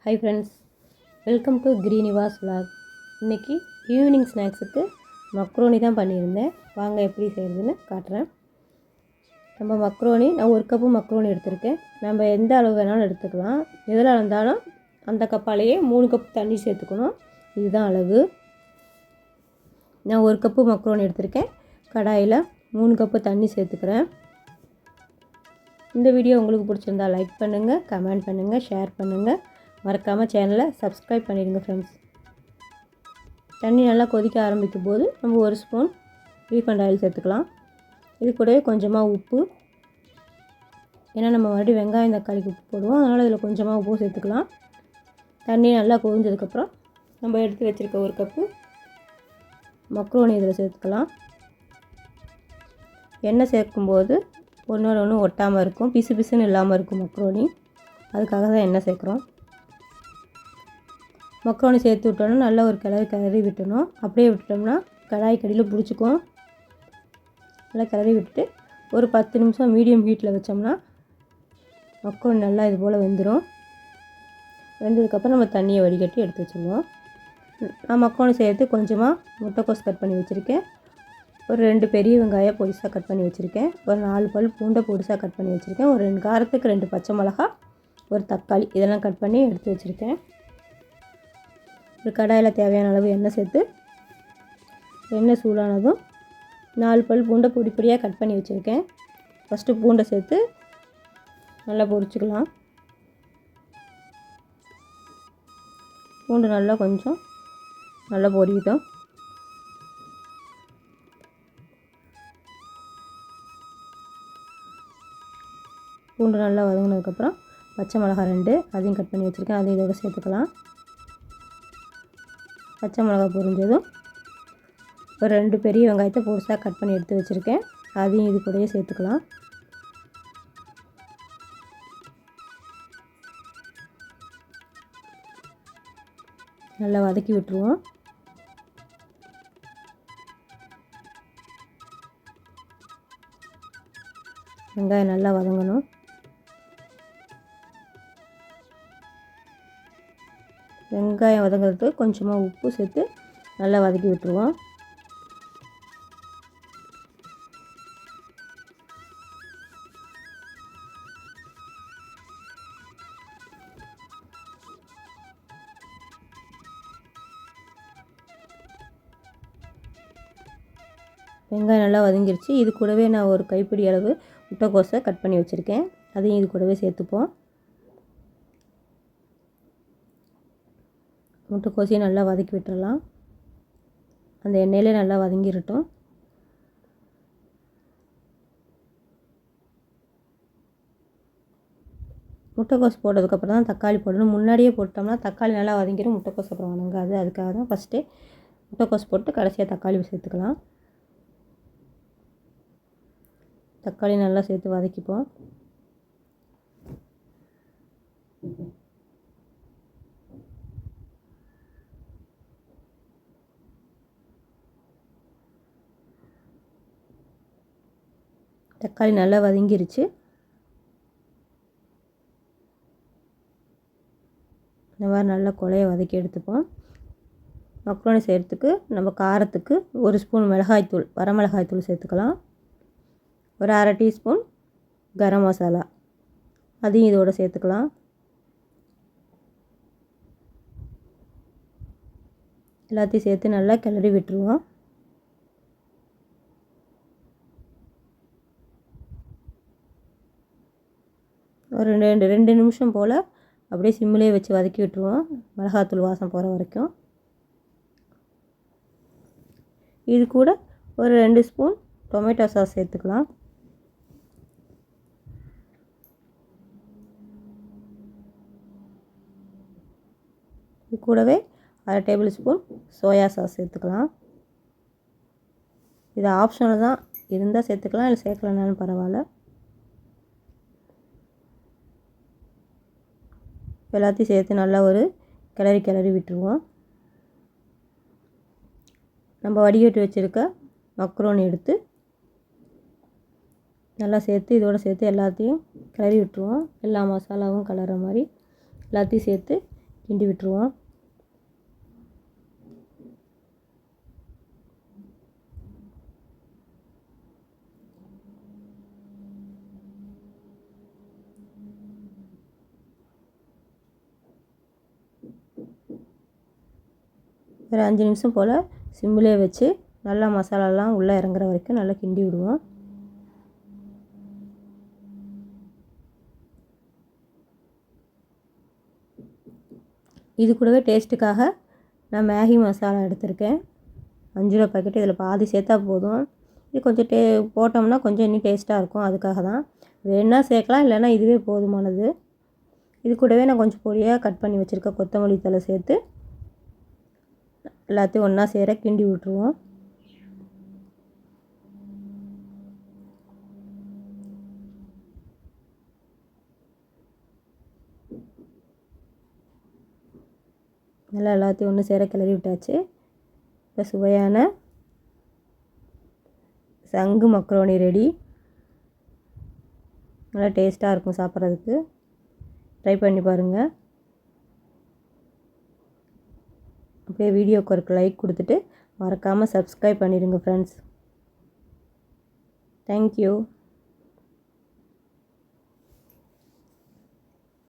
Hi friends, welcome to கிரீனிவாஸ் vlog. இன்றைக்கி evening ஸ்நாக்ஸுக்கு மக்ரோனி தான் பண்ணியிருந்தேன். வாங்க எப்படி செய்கிறதுன்னு காட்டுறேன். நம்ம மக்ரோனி, நான் 1 கப்பு மக்ரோனி எடுத்திருக்கேன். நம்ம எந்த அளவு வேணாலும் எடுத்துக்கலாம். எதில் இருந்தாலும் அந்த கப்பாலேயே 3 கப் தண்ணி சேர்த்துக்கணும். இதுதான் அளவு. நான் 1 கப்பு மக்ரோனி எடுத்திருக்கேன். கடாயில் 3 கப்பு தண்ணி சேர்த்துக்கிறேன். இந்த வீடியோ உங்களுக்கு பிடிச்சிருந்தா லைக் பண்ணுங்கள், கமெண்ட் பண்ணுங்கள், ஷேர் பண்ணுங்கள். மறக்காமல் சேனலை சப்ஸ்கிரைப் பண்ணிடுங்க ஃப்ரெண்ட்ஸ். தண்ணி நல்லா கொதிக்க ஆரம்பிக்கும் போது நம்ம 1 ஸ்பூன் ரீஃபண்ட் ஆயில் சேர்த்துக்கலாம். இது கூடவே கொஞ்சமாக உப்பு, ஏன்னா நம்ம மறுபடியும் வெங்காயம் தக்காளிக்கு உப்பு போடுவோம், அதனால் இதில் கொஞ்சமாக உப்பு சேர்த்துக்கலாம். தண்ணி நல்லா கொதிஞ்சதுக்கப்புறம் நம்ம எடுத்து வச்சுருக்க 1 கப்பு மக்ரோனி இதில் சேர்த்துக்கலாம். எண்ணெய் சேர்க்கும்போது ஒன்றோட ஒன்று ஒட்டாமல் இருக்கும், பிசு பிசுன்னு இல்லாமல் இருக்கும் மக்ரோனி. அதுக்காக தான் எண்ணெய் சேர்க்குறோம். மக்ரோனி சேர்த்து விட்டோன்னா நல்லா ஒரு கிளறி விட்டணும். அப்படியே விட்டுட்டோம்னா கடாய் கடியில் பிடிச்சிக்கும். நல்லா கிளறி விட்டுட்டு ஒரு 10 நிமிஷம் மீடியம் ஹீட்டில் வச்சோம்னா மக்ரோனி நல்லா இது போல் வெந்துடும். வெந்ததுக்கப்புறம் நம்ம தண்ணியை வடிகட்டி எடுத்து வச்சுருவோம். நான் மக்ரோனி செய்கிறது கொஞ்சமாக முட்டைக்கோஸ் கட் பண்ணி வச்சுருக்கேன். ஒரு 2 பெரிய வெங்காயம் பொடிசாக கட் பண்ணி வச்சுருக்கேன். ஒரு 4 பல் பூண்டை பொடிசாக கட் பண்ணி வச்சுருக்கேன். ஒரு 2 காரத்துக்கு 2 பச்சை மிளகா, ஒரு தக்காளி, இதெல்லாம் கட் பண்ணி எடுத்து வச்சுருக்கேன். ஒரு கடாயில் தேவையான அளவு எண்ணெய் சேர்த்து, எண்ணெய் சூடானதும் 4 பல் பூண்டை பொடியாக கட் பண்ணி வச்சுருக்கேன். ஃபஸ்ட்டு பூண்டை சேர்த்து நல்லா பொரிச்சுக்கலாம். பூண்டு நல்லா கொஞ்சம் நல்லா பொரிக்கிட்டோம். பூண்டு நல்லா வதங்கினதுக்கப்புறம் பச்சை மிளகா 2 அதையும் கட் பண்ணி வச்சுருக்கேன். அதையும் இதோட சேர்த்துக்கலாம். பச்சை மிளகா பொரிஞ்சதும் ஒரு 2 பெரிய வெங்காயத்தை பொடிசாக கட் பண்ணி எடுத்து வச்சுருக்கேன். அதையும் இது கூடயே சேர்த்துக்கலாம். நல்லா வதக்கி விட்டுருவோம். வெங்காயம் நல்லா வதங்கணும். வெங்காயம் வதங்கிறதுக்கு கொஞ்சமாக உப்பு சேர்த்து நல்லா வதக்கி விட்டுருவோம். வெங்காயம் நல்லா வதங்கிருச்சு. இது கூடவே நான் ஒரு கைப்பிடி அளவு முட்டைக்கோஸை கட் பண்ணி வச்சுருக்கேன். அதையும் இது கூடவே சேர்த்துப்போம். முட்டைக்கோசையும் நல்லா வதக்கி விட்டுடலாம். அந்த எண்ணெயிலே நல்லா வதங்கிடட்டும். முட்டைக்கோஸ் போட்டதுக்கப்புறம் தான் தக்காளி போடணும். முன்னாடியே போட்டோம்னா தக்காளி நல்லா வதங்கிடும், முட்டைக்கோஸ் அப்புறம் வதங்காது. அதுக்காக தான் ஃபஸ்ட்டே முட்டைக்கோஸ் போட்டு கடைசியாக தக்காளி சேர்த்துக்கலாம். தக்காளி நல்லா சேர்த்து வதக்கிப்போம். தக்காளி நல்லா வதங்கிருச்சு. இந்த மாதிரி நல்லா கொலையை வதக்கி எடுத்துப்போம். மக்ரோனி செய்கிறதுக்கு நம்ம காரத்துக்கு 1 ஸ்பூன் மிளகாய்த்தூள், வரமிளகாய்த்தூள் சேர்த்துக்கலாம். ஒரு 1/2 டீஸ்பூன் கரம் மசாலா, அதையும் இதோடு சேர்த்துக்கலாம். எல்லாத்தையும் சேர்த்து நல்லா கிளறி விட்டுருவோம். ஒரு 2 நிமிஷம் போல் அப்படியே சிம்மிலே வச்சு வதக்கி விட்டுருவோம், மிளகாத்தூள் வாசம் போகிற வரைக்கும். இது கூட ஒரு 2 ஸ்பூன் டொமேட்டோ சாஸ் சேர்த்துக்கலாம். இது கூடவே 1/2 டேபிள் ஸ்பூன் சோயா சாஸ் சேர்த்துக்கலாம். இது ஆப்ஷனல் தான், இருந்தால் சேர்த்துக்கலாம், இல்லை சேர்க்கலனாலும் பரவாயில்ல. எல்லாத்தையும் சேர்த்து நல்லா ஒரு கிளறி விட்டுருவோம். நம்ம வடிகட்டி வச்சுருக்க மக்ரோனி எடுத்து நல்லா சேர்த்து இதோடு சேர்த்து எல்லாத்தையும் கிளறி விட்டுருவோம். எல்லா மசாலாவும் கலர்ற மாதிரி எல்லாத்தையும் சேர்த்து கிண்டி விட்டுருவோம். ஒரு 5 நிமிஷம் போல் சிம்மிலே வச்சு நல்லா மசாலாலாம் உள்ளே இறங்குற வரைக்கும் நல்லா கிண்டி விடுவோம். இது கூடவே டேஸ்ட்டுக்காக நான் மேகி மசாலா எடுத்திருக்கேன். 5 ரூபா பாக்கெட். இதில் பாதி சேர்த்தா போதும். இது கொஞ்சம் போட்டோம்னா கொஞ்சம் இன்னும் டேஸ்ட்டாக இருக்கும். அதுக்காக தான். வேணுன்னா சேர்க்கலாம், இல்லைன்னா இதுவே போதுமானது. இது கூடவே நான் கொஞ்சம் பொடியாக கட் பண்ணி வச்சுருக்க கொத்தமல்லி தழை சேர்த்து எல்லாத்தையும் ஒன்றா சேர கிண்டி விட்டுருவோம். நல்லா எல்லாத்தையும் ஒன்று சேர கிளறி விட்டாச்சு. இப்போ சுவையான சங்கு மக்ரோனி ரெடி. நல்லா டேஸ்ட்டாக இருக்கும் சாப்பிட்றதுக்கு. ட்ரை பண்ணி பாருங்கள். அப்படியே வீடியோக்கு ஒரு லைக் கொடுத்துட்டு மறக்காமல் சப்ஸ்கிரைப் பண்ணிடுங்க ஃப்ரெண்ட்ஸ். தேங்க்யூ.